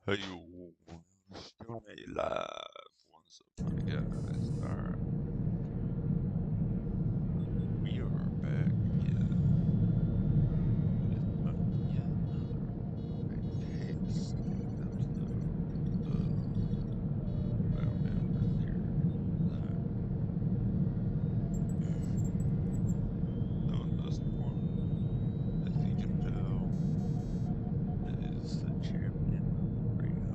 Hey, yo, still live. What's up, my guys? Alright, we are back again with yet another fantastic episode of Allfatherson. On this one, as you can tell, is the champion of the arena.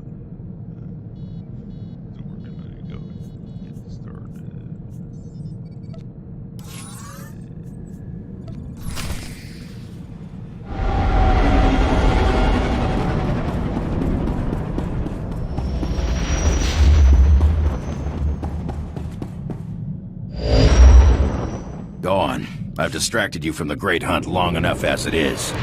So we're gonna go ahead and get started. Go on. I've distracted you from the Great Hunt long enough as it is.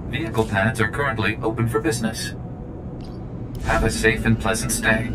Vehicle pads are currently open for business. Have a safe and pleasant stay.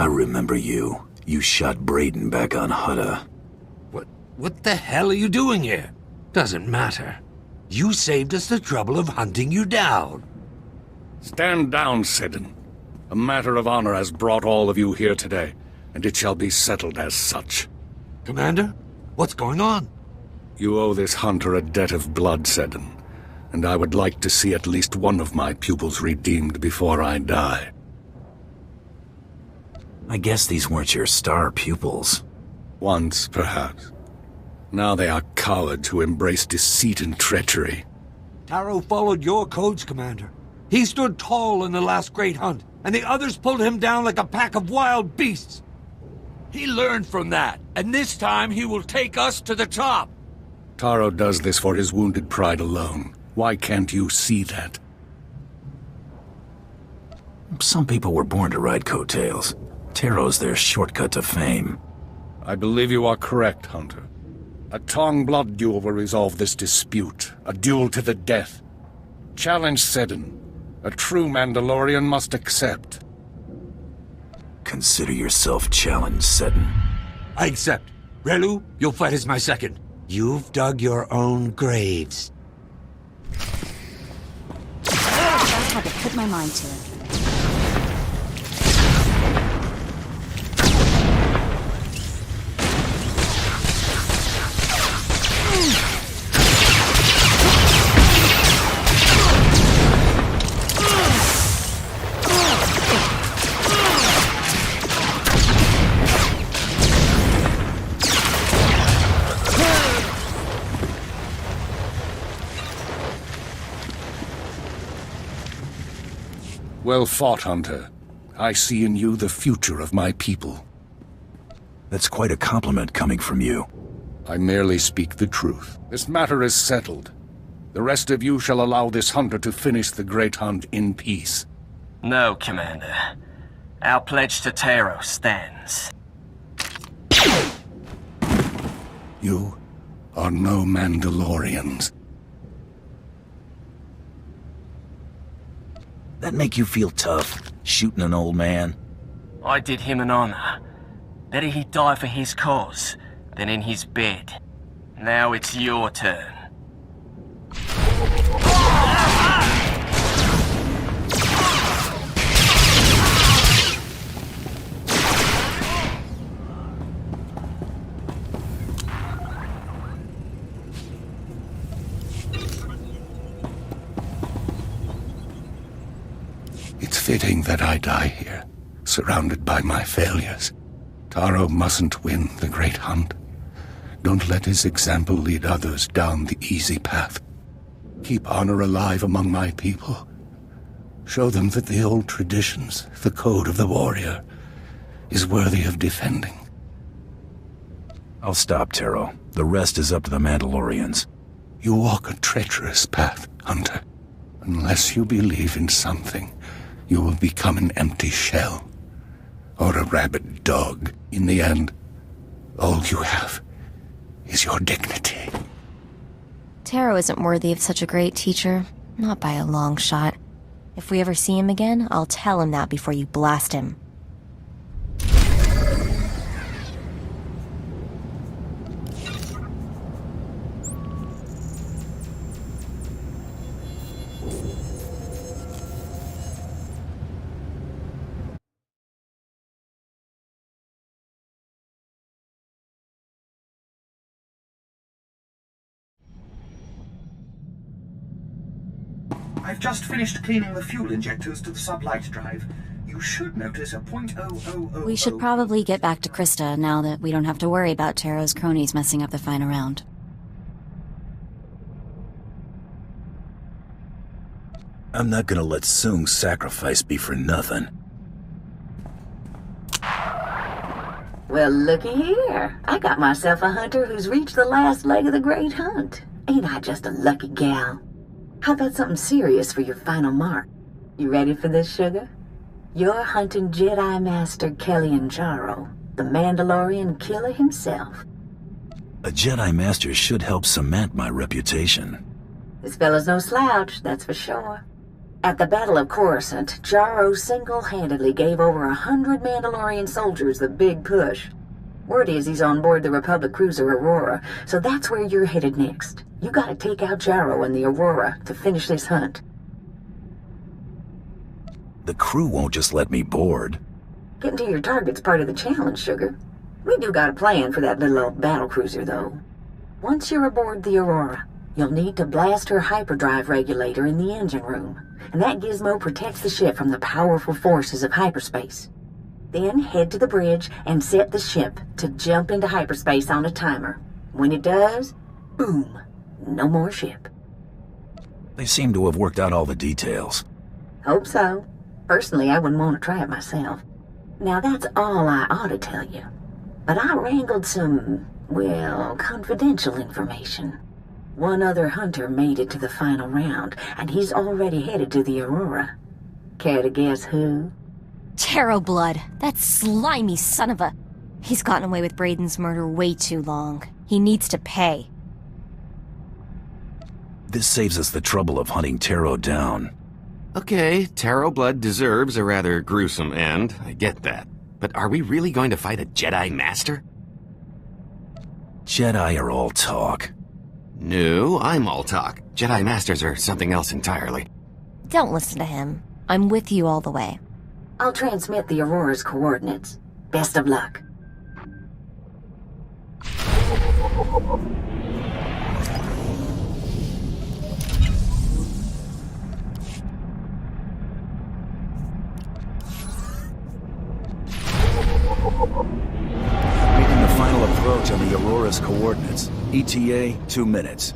I remember you. You shot Braden back on Hutta. What the hell are you doing here? Doesn't matter. You saved us the trouble of hunting you down. Stand down, Seddon. A matter of honor has brought all of you here today, and it shall be settled as such. Commander, what's going on? You owe this hunter a debt of blood, Seddon, and I would like to see at least one of my pupils redeemed before I die. I guess these weren't your star pupils. Once, perhaps. Now they are cowards who embrace deceit and treachery. Taro followed your codes, Commander. He stood tall in the last great hunt, and the others pulled him down like a pack of wild beasts. He learned from that, and this time he will take us to the top. Taro does this for his wounded pride alone. Why can't you see that? Some people were born to ride coattails. Taro's their shortcut to fame. I believe you are correct, Hunter. A Tong blood duel will resolve this dispute. A duel to the death. Challenge Seddon. A true Mandalorian must accept. Consider yourself challenged, Seddon. I accept. Relu, you'll fight as my second. You've dug your own graves. I had to put my mind to it. Well fought, Hunter. I see in you the future of my people. That's quite a compliment coming from you. I merely speak the truth. This matter is settled. The rest of you shall allow this hunter to finish the great hunt in peace. No, Commander. Our pledge to Taro stands. You are no Mandalorians. That make you feel tough, shooting an old man? I did him an honor. Better he die for his cause than in his bed. Now it's your turn. It's fitting that I die here, surrounded by my failures. Taro mustn't win the great hunt. Don't let his example lead others down the easy path. Keep honor alive among my people. Show them that the old traditions, the code of the warrior, is worthy of defending. I'll stop, Taro. The rest is up to the Mandalorians. You walk a treacherous path, Hunter. Unless you believe in something, you will become an empty shell. Or a rabid dog. In the end, all you have is your dignity. Taro isn't worthy of such a great teacher. Not by a long shot. If we ever see him again, I'll tell him that before you blast him. I've just finished cleaning the fuel injectors to the sublight drive. You should notice a .0000... We should probably get back to Krista now that we don't have to worry about Taro's cronies messing up the final round. I'm not gonna let Sung's sacrifice be for nothing. Well, looky here. I got myself a hunter who's reached the last leg of the great hunt. Ain't I just a lucky gal? How about something serious for your final mark? You ready for this, sugar? You're hunting Jedi Master Kellyan Jaro, the Mandalorian killer himself. A Jedi Master should help cement my reputation. This fella's no slouch, that's for sure. At the Battle of Coruscant, Jaro single-handedly gave over 100 Mandalorian soldiers the big push. Word is he's on board the Republic cruiser Aurora, so that's where you're headed next. You gotta take out Jaro and the Aurora to finish this hunt. The crew won't just let me board. Getting to your target's part of the challenge, sugar. We do got a plan for that little old battle cruiser, though. Once you're aboard the Aurora, you'll need to blast her hyperdrive regulator in the engine room, and that gizmo protects the ship from the powerful forces of hyperspace. Then head to the bridge and set the ship to jump into hyperspace on a timer. When it does, boom, no more ship. They seem to have worked out all the details. Hope so. Personally, I wouldn't want to try it myself. Now that's all I ought to tell you. But I wrangled some, well, confidential information. One other hunter made it to the final round, and he's already headed to the Aurora. Care to guess who? Taro Blood, that slimy son of a... He's gotten away with Brayden's murder way too long. He needs to pay. This saves us the trouble of hunting Taro down. Okay, Taro Blood deserves a rather gruesome end, I get that. But are we really going to fight a Jedi Master? Jedi are all talk. No, I'm all talk. Jedi Masters are something else entirely. Don't listen to him. I'm with you all the way. I'll transmit the Aurora's coordinates. Best of luck. Making the final approach on the Aurora's coordinates. ETA, 2 minutes.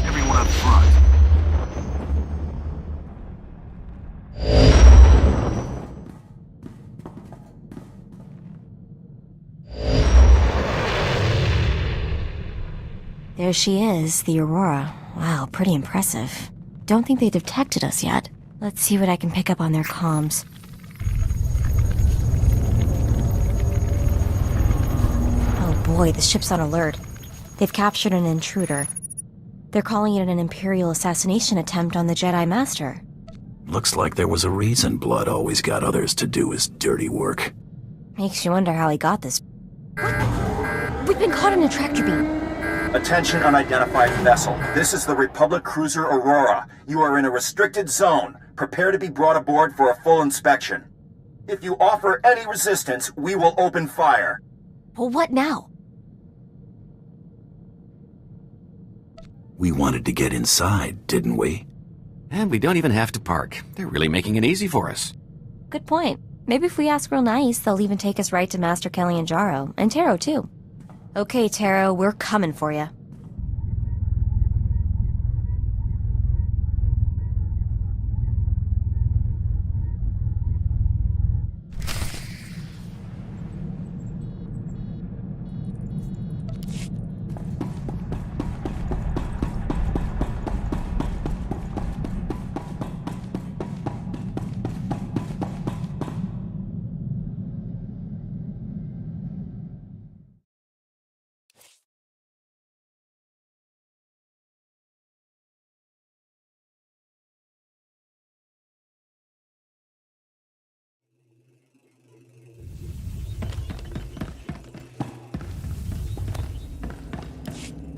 Everyone up front. There she is, the Aurora. Wow, pretty impressive. Don't think they detected us yet. Let's see what I can pick up on their comms. Oh boy, the ship's on alert. They've captured an intruder. They're calling it an Imperial assassination attempt on the Jedi Master. Looks like there was a reason Blood always got others to do his dirty work. Makes you wonder how he got this. We've been caught in a tractor beam. Attention unidentified vessel. This is the Republic cruiser Aurora. You are in a restricted zone. Prepare to be brought aboard for a full inspection. If you offer any resistance, we will open fire. Well, what now? We wanted to get inside, didn't we? And we don't even have to park. They're really making it easy for us. Good point. Maybe if we ask real nice, they'll even take us right to Master Kelly and Jaro. And Taro, too. Okay, Taro, we're coming for you.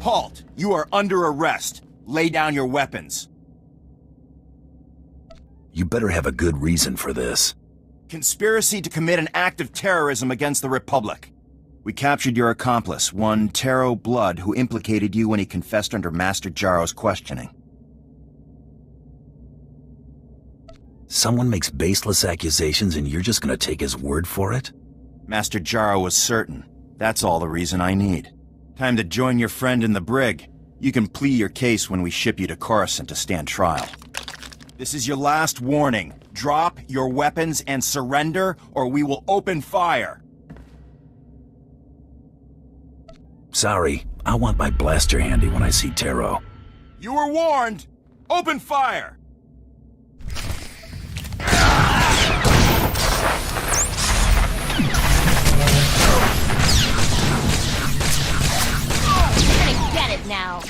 Halt! You are under arrest. Lay down your weapons. You better have a good reason for this. Conspiracy to commit an act of terrorism against the Republic. We captured your accomplice, one Taro Blood, who implicated you when he confessed under Master Jaro's questioning. Someone makes baseless accusations and you're just gonna take his word for it? Master Jaro was certain. That's all the reason I need. Time to join your friend in the brig. You can plead your case when we ship you to Coruscant to stand trial. This is your last warning. Drop your weapons and surrender, or we will open fire. Sorry, I want my blaster handy when I see Taro. You were warned! Open fire! Get it now.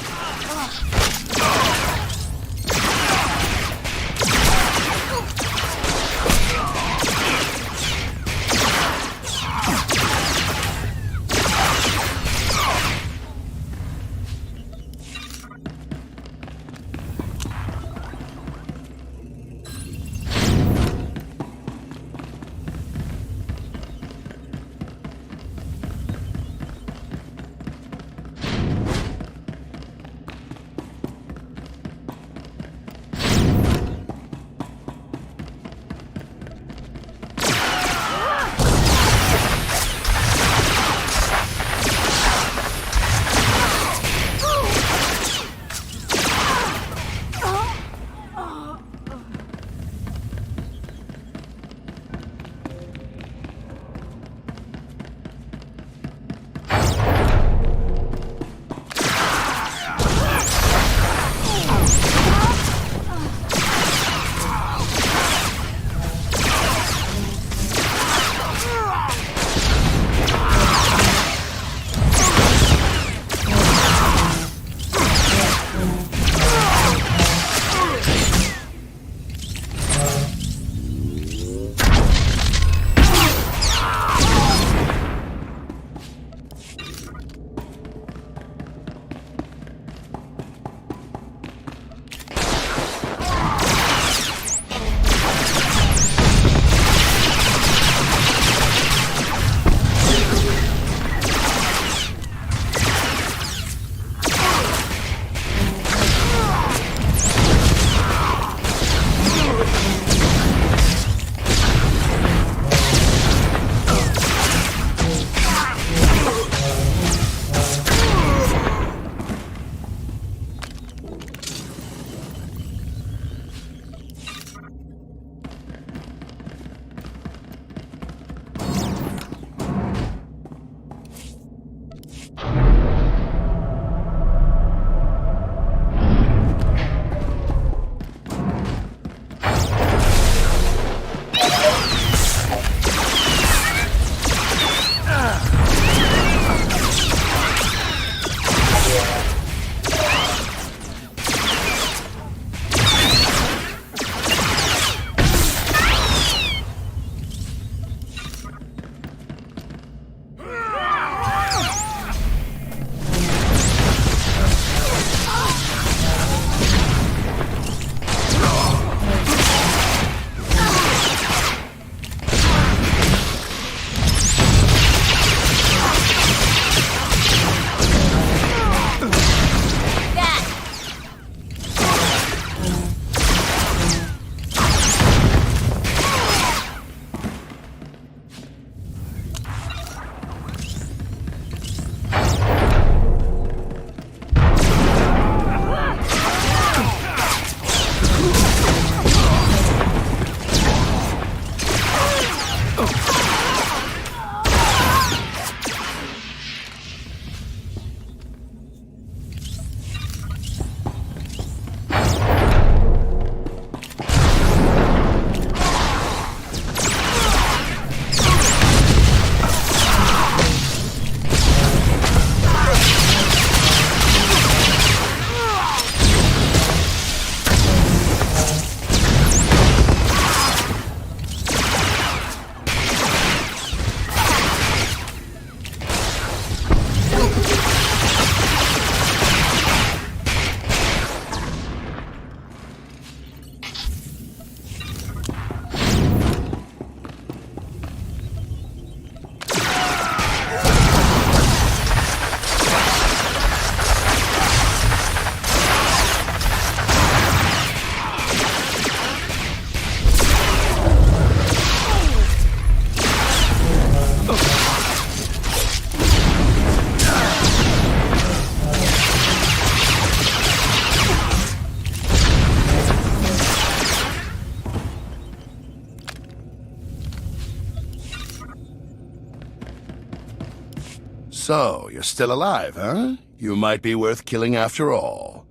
So, you're still alive, huh? You might be worth killing after all.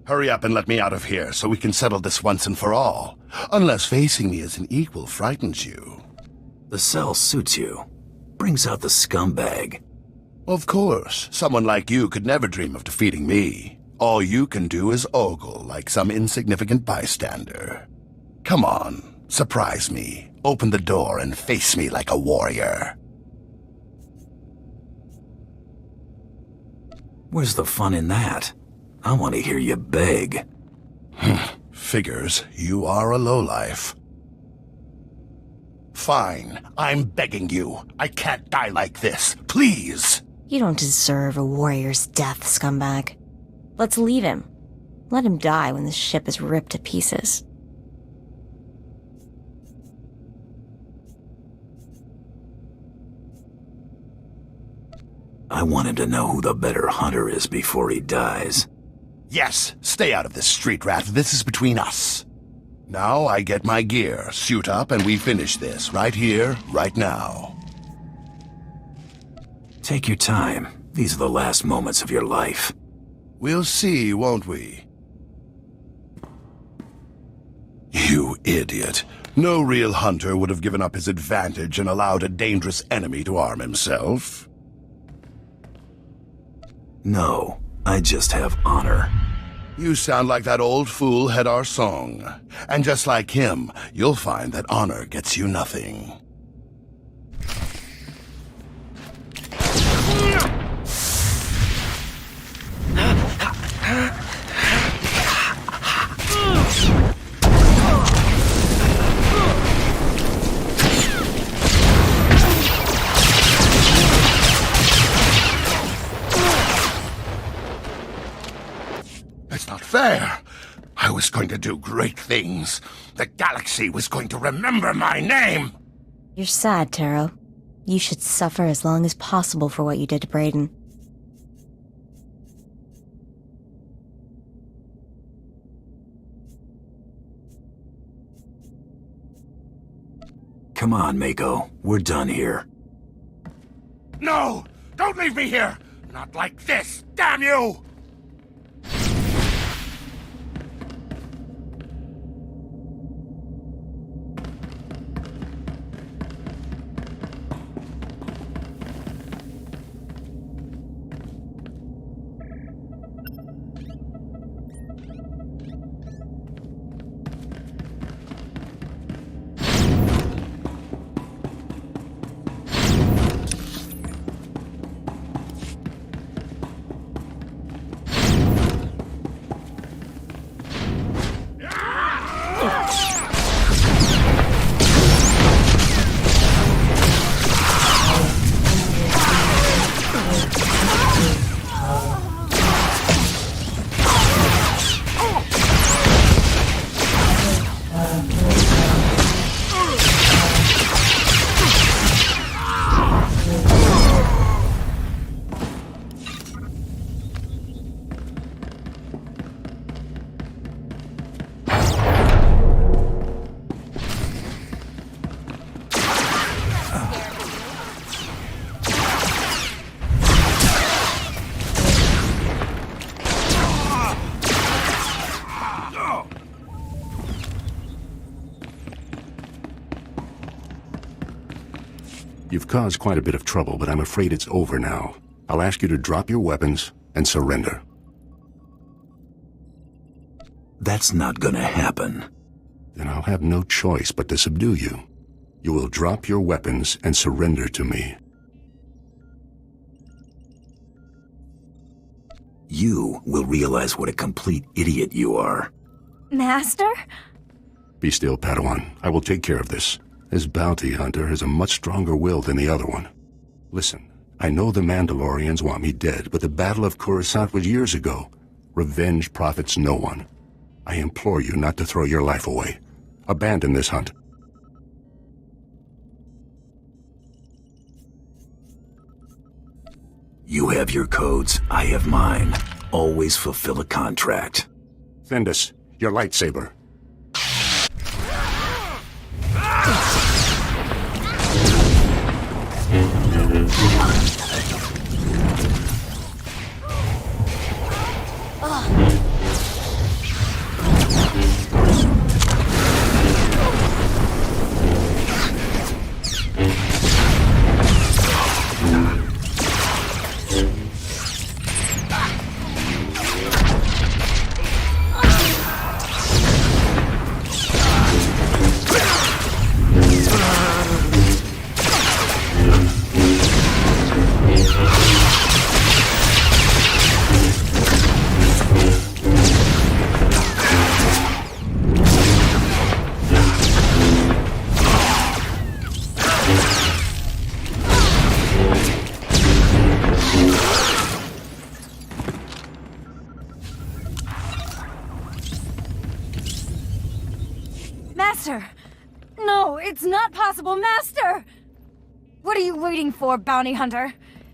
Hurry up and let me out of here so we can settle this once and for all. Unless facing me as an equal frightens you. The cell suits you. Brings out the scumbag. Of course. Someone like you could never dream of defeating me. All you can do is ogle like some insignificant bystander. Come on, surprise me. Open the door and face me like a warrior. Where's the fun in that? I want to hear you beg. Figures, you are a lowlife. Fine, I'm begging you. I can't die like this. Please! You don't deserve a warrior's death, scumbag. Let's leave him. Let him die when this ship is ripped to pieces. I want him to know who the better hunter is before he dies. Yes, stay out of this, street rat. This is between us. Now I get my gear, suit up, and we finish this right here, right now. Take your time. These are the last moments of your life. We'll see, won't we? You idiot. No real hunter would have given up his advantage and allowed a dangerous enemy to arm himself. No, I just have honor. You sound like that old fool Hedar Song. And just like him, you'll find that honor gets you nothing. It's not fair. I was going to do great things. The galaxy was going to remember my name. You're sad, Taro. You should suffer as long as possible for what you did to Brayden. Come on, Mako. We're done here. No! Don't leave me here! Not like this, damn you! You've caused quite a bit of trouble, but I'm afraid it's over now. I'll ask you to drop your weapons and surrender. That's not gonna happen. Then I'll have no choice but to subdue you. You will drop your weapons and surrender to me. You will realize what a complete idiot you are. Master? Be still, Padawan. I will take care of this. This bounty hunter has a much stronger will than the other one. Listen, I know the Mandalorians want me dead, but the Battle of Coruscant was years ago. Revenge profits no one. I implore you not to throw your life away. Abandon this hunt. You have your codes, I have mine. Always fulfill a contract. Fendus, your lightsaber. Master! No, it's not possible, Master! What are you waiting for, bounty hunter?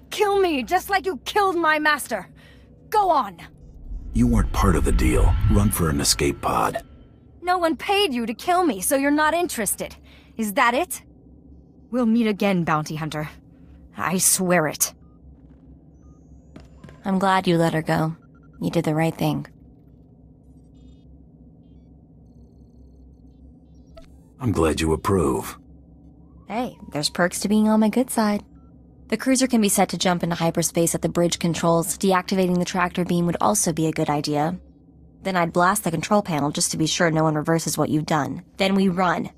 Kill me, just like you killed my master. Go on. You weren't part of the deal. Run for an escape pod. No one paid you to kill me, so you're not interested. Is that it? We'll meet again, bounty hunter. I swear it. I'm glad you let her go. You did the right thing. I'm glad you approve. Hey, there's perks to being on my good side. The cruiser can be set to jump into hyperspace at the bridge controls. Deactivating the tractor beam would also be a good idea. Then I'd blast the control panel just to be sure no one reverses what you've done. Then we run.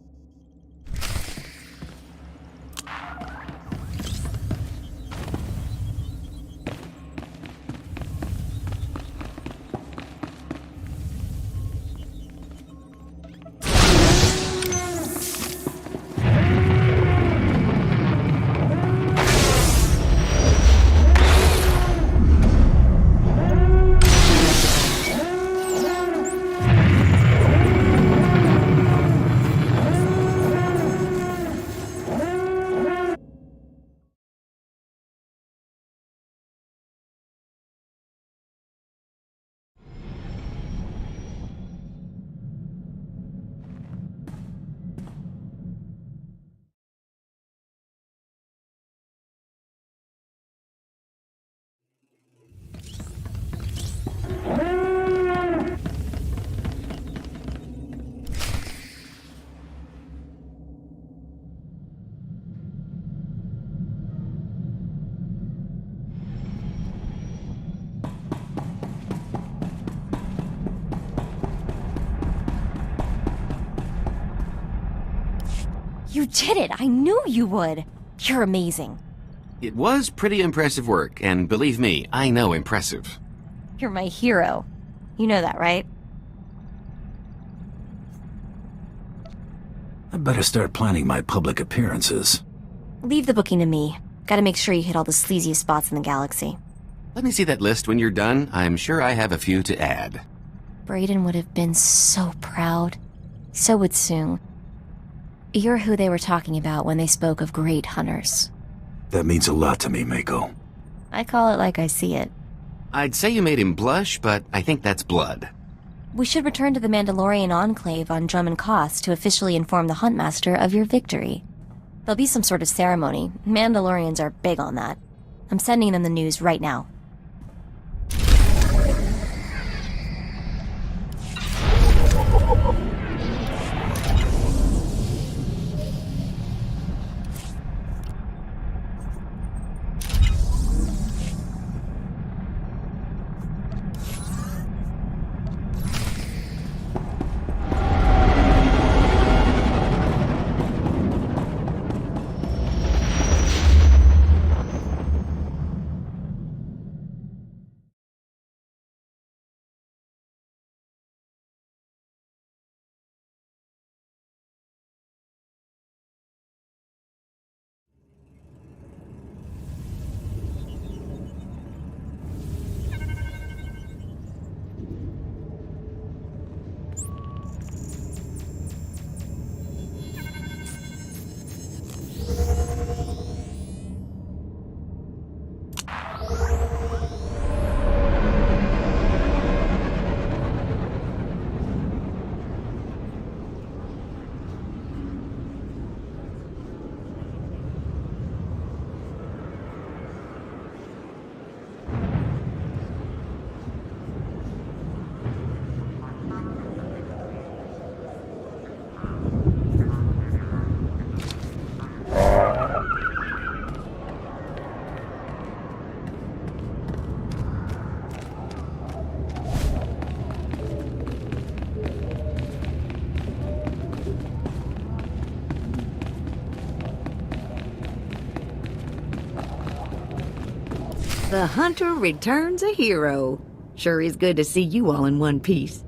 You did it! I knew you would! You're amazing. It was pretty impressive work, and believe me, I know impressive. You're my hero. You know that, right? I better start planning my public appearances. Leave the booking to me. Gotta make sure you hit all the sleaziest spots in the galaxy. Let me see that list when you're done. I'm sure I have a few to add. Brayden would have been so proud. So would Soong. You're who they were talking about when they spoke of great hunters. That means a lot to me, Mako. I call it like I see it. I'd say you made him blush, but I think that's blood. We should return to the Mandalorian Enclave on Drummond Koss to officially inform the Huntmaster of your victory. There'll be some sort of ceremony. Mandalorians are big on that. I'm sending them the news right now. The hunter returns a hero. Sure is good to see you all in one piece.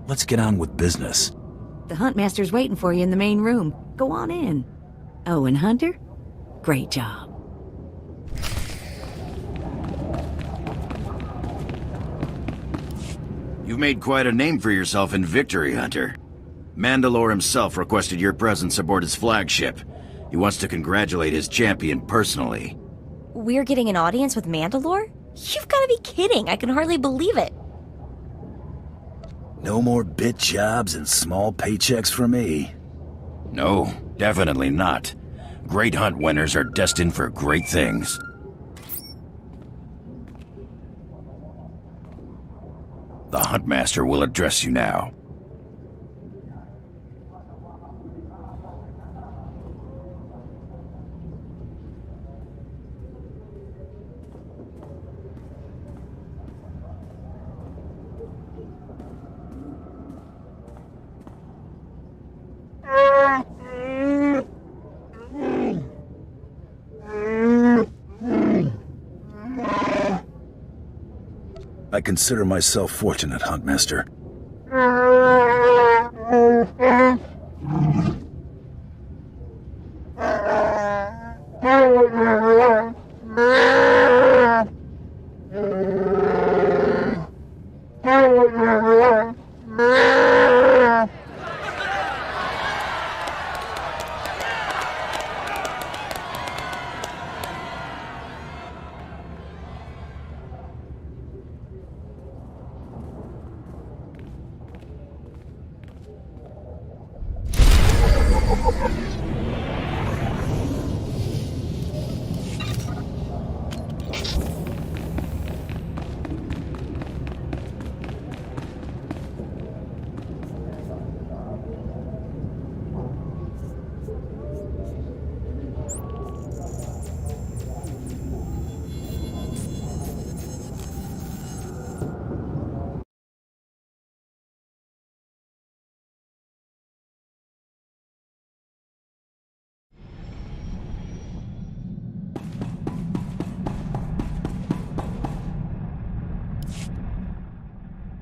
Let's get on with business. The Huntmaster's waiting for you in the main room. Go on in. Oh, and Hunter? Great job. You've made quite a name for yourself in victory, Hunter. Mandalore himself requested your presence aboard his flagship. He wants to congratulate his champion personally. We're getting an audience with Mandalore? You've got to be kidding. I can hardly believe it. No more bit jobs and small paychecks for me. No, definitely not. Great hunt winners are destined for great things. The Huntmaster will address you now. I consider myself fortunate, Huntmaster.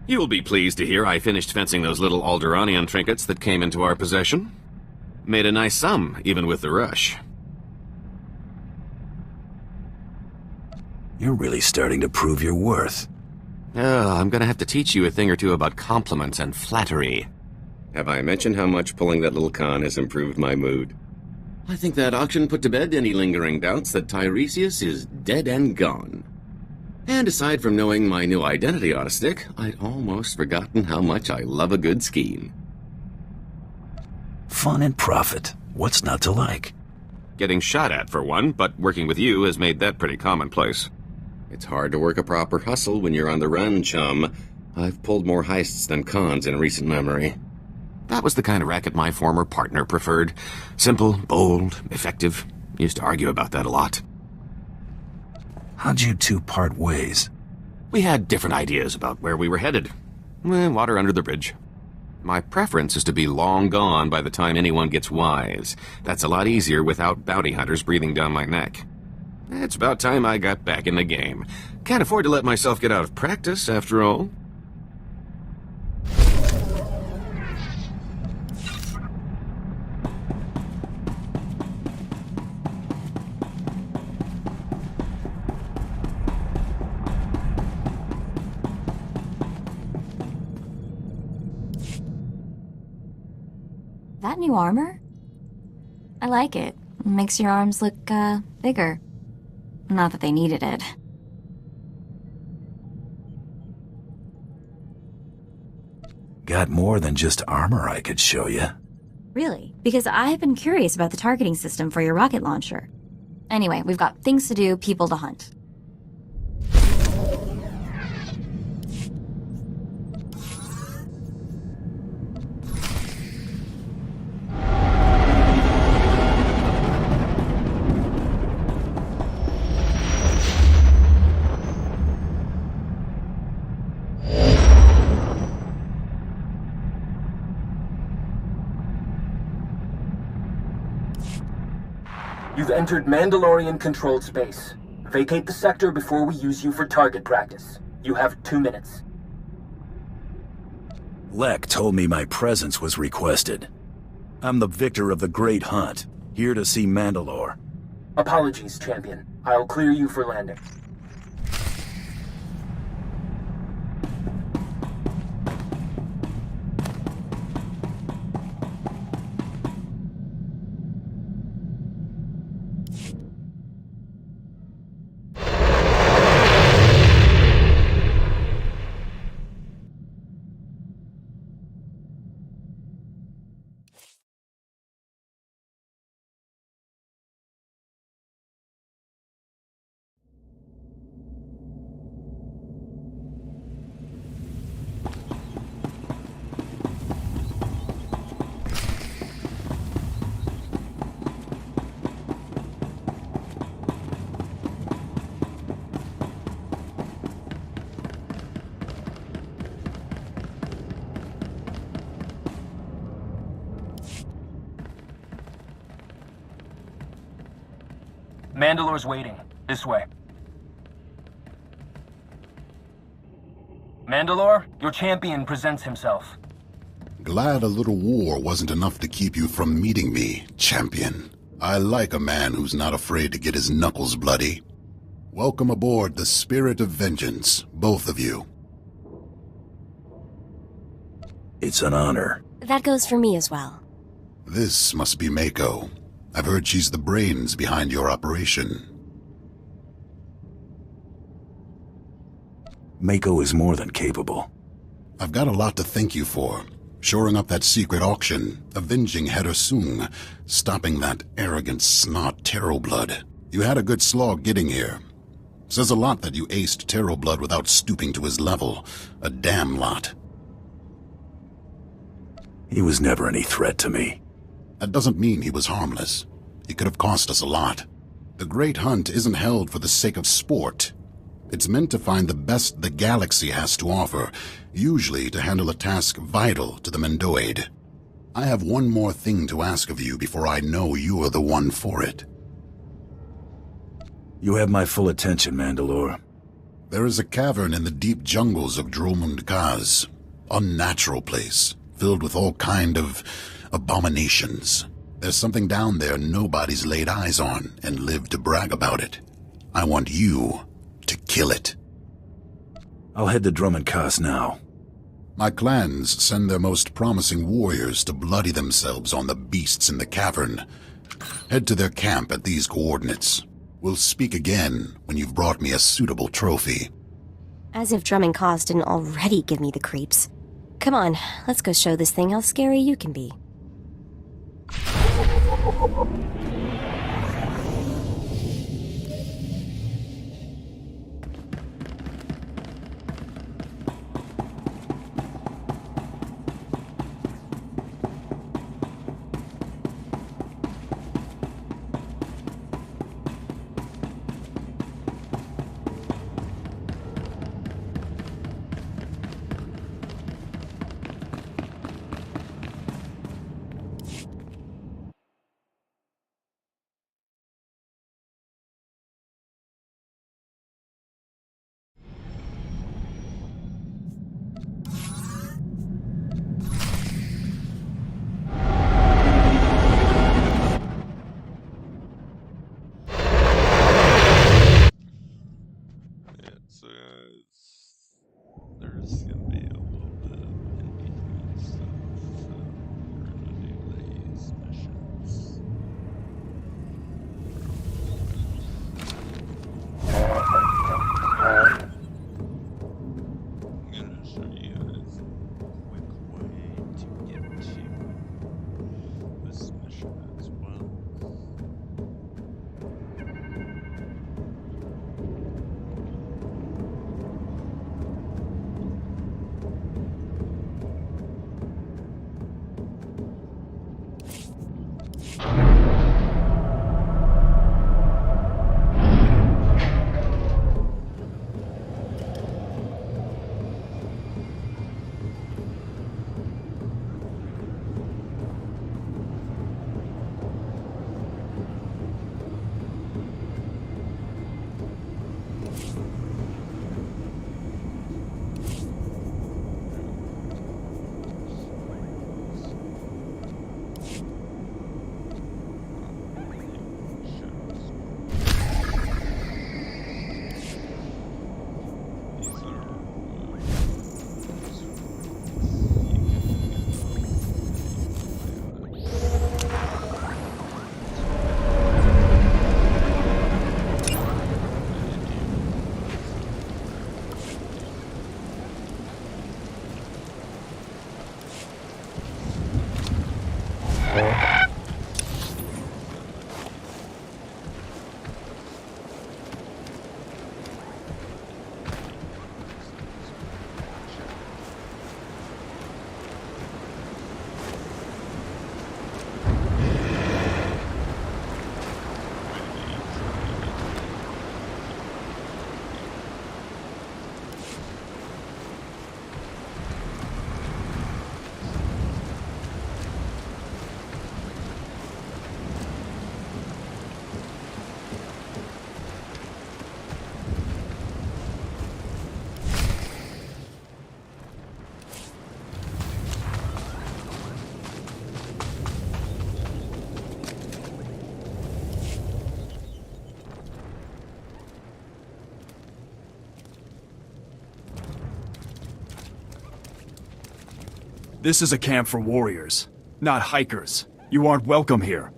You will be pleased to hear I finished fencing those little Alderanian trinkets that came into our possession. Made a nice sum, even with the rush. You're really starting to prove your worth. Oh, I'm gonna have to teach you a thing or two about compliments and flattery. Have I mentioned how much pulling that little con has improved my mood? I think that auction put to bed any lingering doubts that Tiresias is dead and gone. And aside from knowing my new identity on a stick, I'd almost forgotten how much I love a good scheme. Fun and profit. What's not to like? Getting shot at, for one, but working with you has made that pretty commonplace. It's hard to work a proper hustle when you're on the run, chum. I've pulled more heists than cons in recent memory. That was the kind of racket my former partner preferred. Simple, bold, effective. Used to argue about that a lot. How'd you two part ways? We had different ideas about where we were headed. Water under the bridge. My preference is to be long gone by the time anyone gets wise. That's a lot easier without bounty hunters breathing down my neck. It's about time I got back in the game. Can't afford to let myself get out of practice, after all. That new armor? I like it. It makes your arms look, bigger. Not that they needed it. Got more than just armor I could show you. Really? Because I have been curious about the targeting system for your rocket launcher. Anyway, we've got things to do, people to hunt. You You've entered Mandalorian-controlled space. Vacate the sector before we use you for target practice. You have 2 minutes. Lek told me my presence was requested. I'm the victor of the Great Hunt, here to see Mandalore. Apologies, Champion. I'll clear you for landing. Mandalore's waiting. This way. Mandalore, your champion presents himself. Glad a little war wasn't enough to keep you from meeting me, champion. I like a man who's not afraid to get his knuckles bloody. Welcome aboard the Spirit of Vengeance, both of you. It's an honor. That goes for me as well. This must be Mako. I've heard she's the brains behind your operation. Mako is more than capable. I've got a lot to thank you for. Shoring up that secret auction, avenging Header Sung, stopping that arrogant snot Terroblood. You had a good slog getting here. Says a lot that you aced Terroblood without stooping to his level. A damn lot. He was never any threat to me. That doesn't mean he was harmless. He could have cost us a lot. The Great Hunt isn't held for the sake of sport. It's meant to find the best the galaxy has to offer, usually to handle a task vital to the Mendoid. I have one more thing to ask of you before I know you are the one for it. You have my full attention, Mandalore. There is a cavern in the deep jungles of Dromund Kaz. Unnatural place, filled with all kind of abominations. There's something down there nobody's laid eyes on and lived to brag about it. I want you to kill it. I'll head to Drummond Kaz now. My clans send their most promising warriors to bloody themselves on the beasts in the cavern. Head to their camp at these coordinates. We'll speak again when you've brought me a suitable trophy. As if Drummond Kaz didn't already give me the creeps. Come on, let's go show this thing how scary you can be. This is a camp for warriors, not hikers. You aren't welcome here.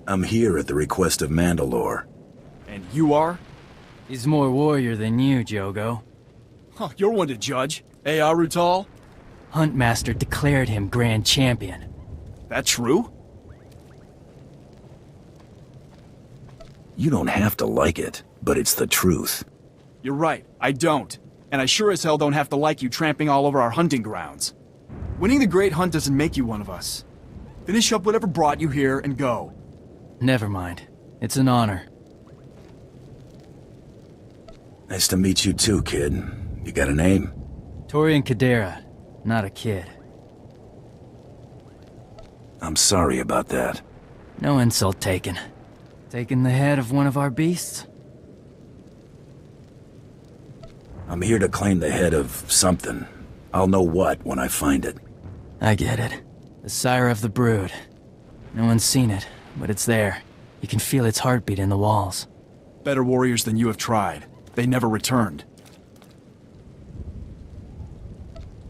I'm here at the request of Mandalore. And you are? He's more warrior than you, Jogo. Huh, you're one to judge. Eh, Arutal? Huntmaster declared him Grand Champion. That true? You don't have to like it, but it's the truth. You're right, I don't. And I sure as hell don't have to like you tramping all over our hunting grounds. Winning the Great Hunt doesn't make you one of us. Finish up whatever brought you here and go. Never mind. It's an honor. Nice to meet you too, kid. You got a name? Torian Kadera, not a kid. I'm sorry about that. No insult taken. Taking the head of one of our beasts? I'm here to claim the head of something. I'll know what when I find it. I get it. The sire of the brood. No one's seen it, but it's there. You can feel its heartbeat in the walls. Better warriors than you have tried. They never returned.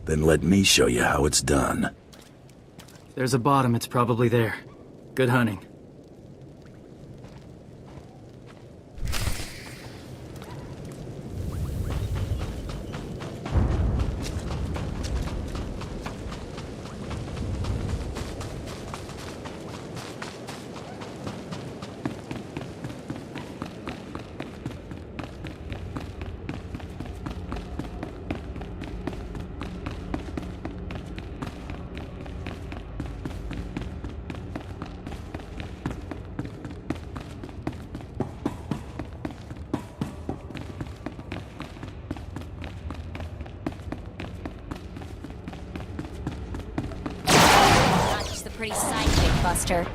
Then let me show you how it's done. If there's a bottom, it's probably there. Good hunting. Pretty sidekick, Buster.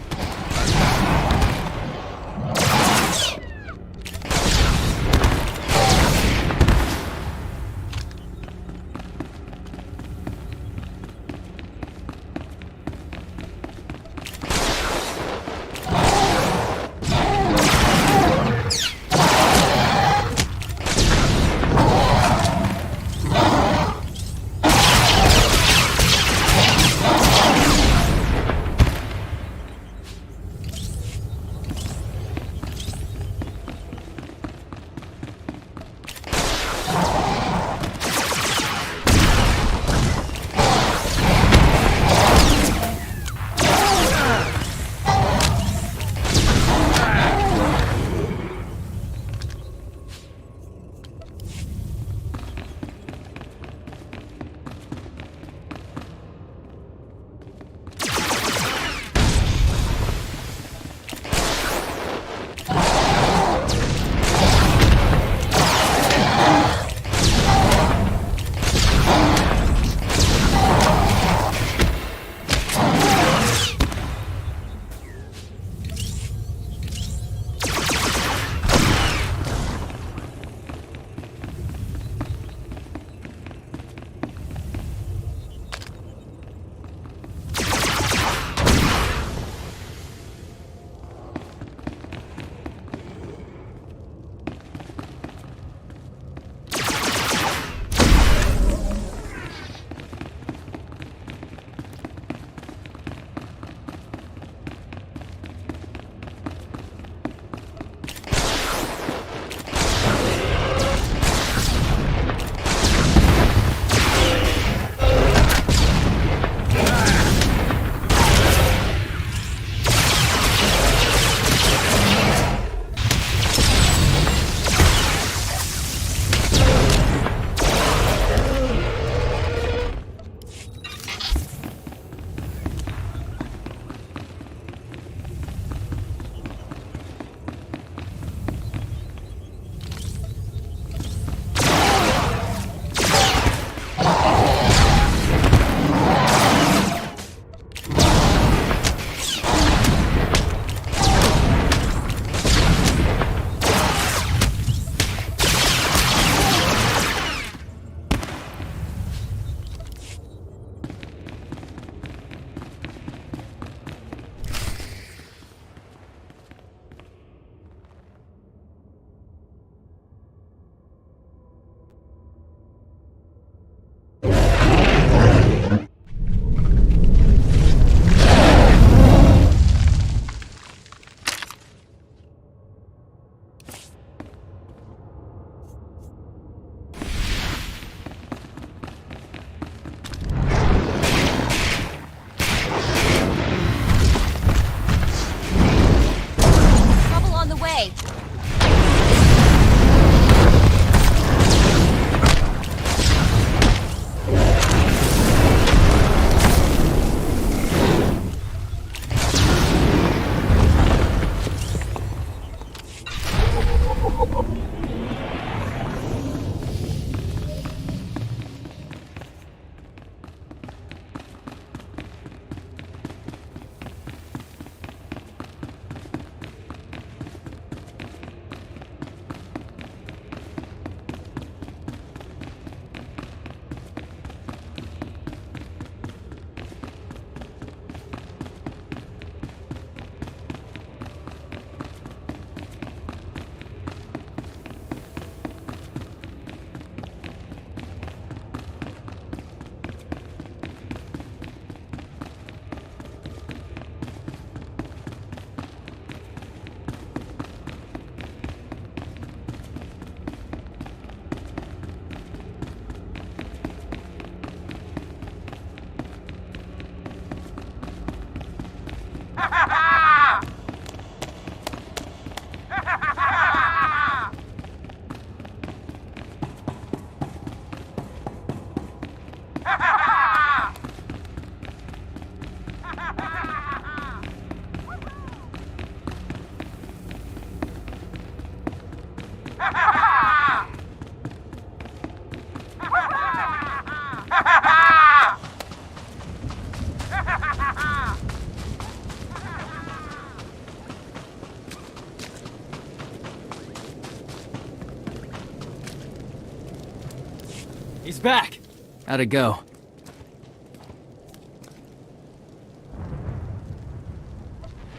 He's back! How'd it go?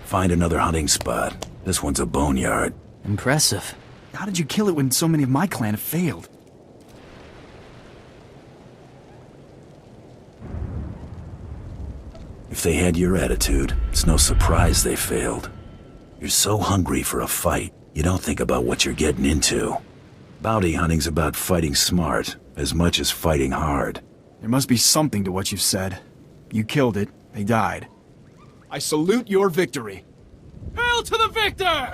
Find another hunting spot. This one's a boneyard. Impressive. How did you kill it when so many of my clan have failed? If they had your attitude, it's no surprise they failed. You're so hungry for a fight, you don't think about what you're getting into. Bounty hunting's about fighting smart, as much as fighting hard. There must be something to what you've said. You killed it, they died. I salute your victory. Hail to the victor!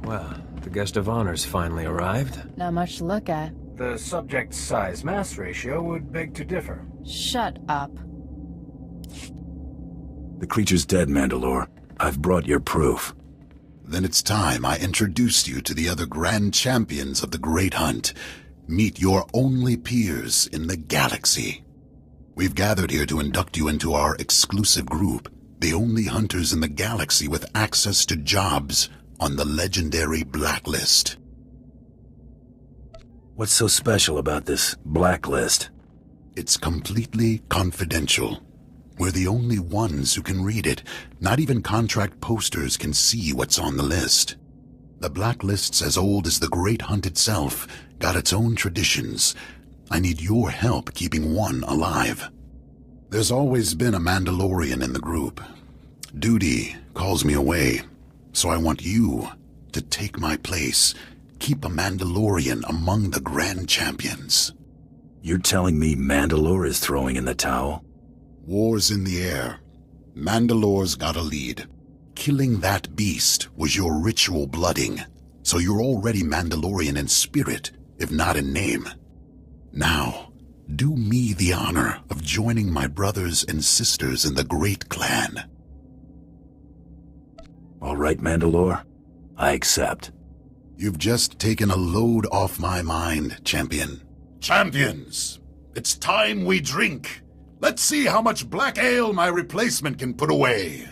Well, the guest of honor's finally arrived. Not much to look at. The subject size-mass ratio would beg to differ. Shut up. The creature's dead, Mandalore. I've brought your proof. Then it's time I introduced you to the other grand champions of the Great Hunt. Meet your only peers in the galaxy. We've gathered here to induct you into our exclusive group, the only hunters in the galaxy with access to jobs on the legendary Blacklist. What's so special about this Blacklist? It's completely confidential. We're the only ones who can read it. Not even contract posters can see what's on the list. The Blacklist's as old as the Great Hunt itself, got its own traditions. I need your help keeping one alive. There's always been a Mandalorian in the group. Duty calls me away, so I want you to take my place. Keep a Mandalorian among the grand champions. You're telling me Mandalore is throwing in the towel? War's in the air. Mandalore's got a lead. Killing that beast was your ritual blooding, so you're already Mandalorian in spirit, if not in name. Now, do me the honor of joining my brothers and sisters in the Great Clan. All right, Mandalore. I accept. You've just taken a load off my mind, champion. Champions, it's time we drink. Let's see how much black ale my replacement can put away.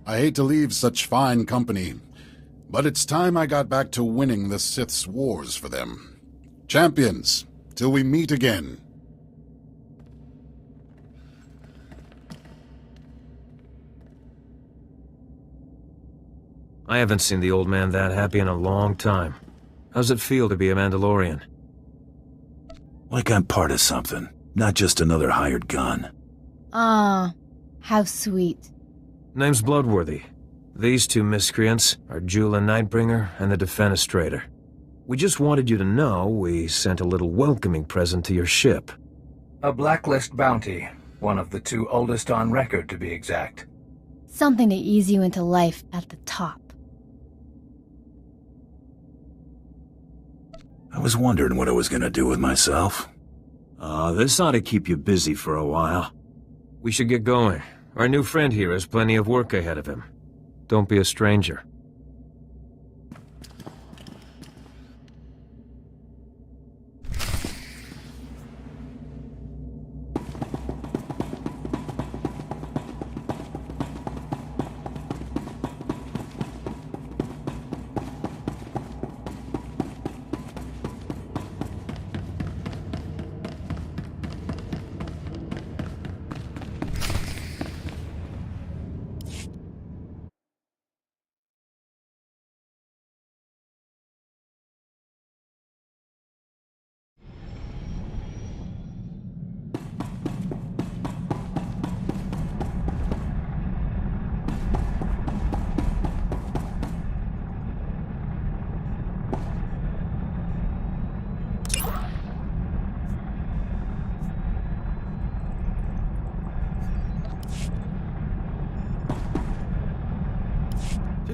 I hate to leave such fine company, but it's time I got back to winning the Sith's wars for them. Champions, till we meet again. I haven't seen the old man that happy in a long time. How's it feel to be a Mandalorian? Like I'm part of something, not just another hired gun. Ah, how sweet. Name's Bloodworthy. These two miscreants are Jula Nightbringer and the Defenestrator. We just wanted you to know we sent a little welcoming present to your ship. A Blacklist bounty. One of the two oldest on record, to be exact. Something to ease you into life at the top. I was wondering what I was gonna do with myself. This ought to keep you busy for a while. We should get going. Our new friend here has plenty of work ahead of him. Don't be a stranger.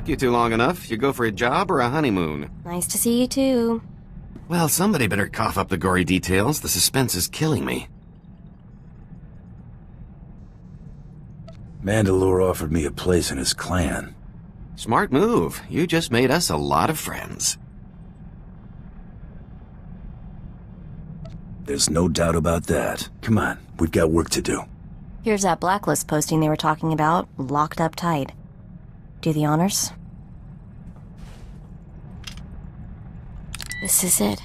kept you too long enough. You go for a job or a honeymoon? Nice to see you too. Well, somebody better cough up the gory details. The suspense is killing me. Mandalore offered me a place in his clan. Smart move. You just made us a lot of friends. There's no doubt about that. Come on, we've got work to do. Here's that blacklist posting they were talking about, locked up tight. Do the honors? This is it.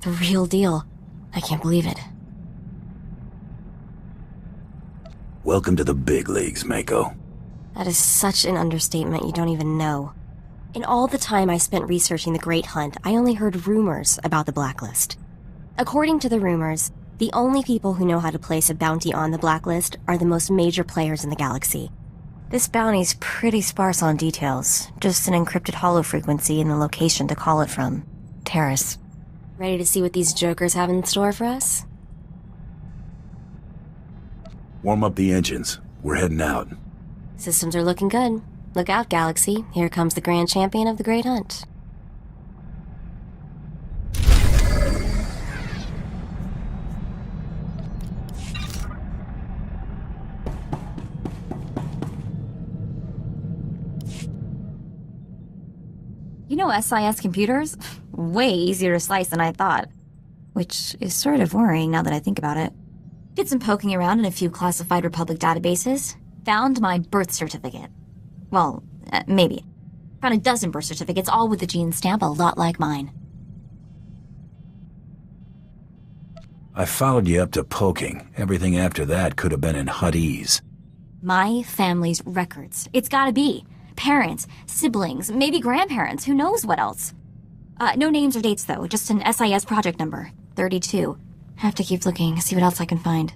The real deal. I can't believe it. Welcome to the big leagues, Mako. That is such an understatement you don't even know. In all the time I spent researching the Great Hunt, I only heard rumors about the blacklist. According to the rumors, the only people who know how to place a bounty on the blacklist are the most major players in the galaxy. This bounty's pretty sparse on details, just an encrypted holofrequency and the location to call it from. Terrace. Ready to see what these jokers have in store for us? Warm up the engines. We're heading out. Systems are looking good. Look out, Galaxy. Here comes the grand champion of the Great Hunt. You know SIS computers? Way easier to slice than I thought. Which is sort of worrying now that I think about it. Did some poking around in a few classified Republic databases. Found my birth certificate. Well, maybe. Found a dozen birth certificates, all with the gene stamp, a lot like mine. I followed you up to poking. Everything after that could have been in Huttese. My family's records. It's gotta be. Parents, siblings, maybe grandparents, who knows what else. No names or dates, though, just an SIS project number. 32. Have to keep looking, see what else I can find.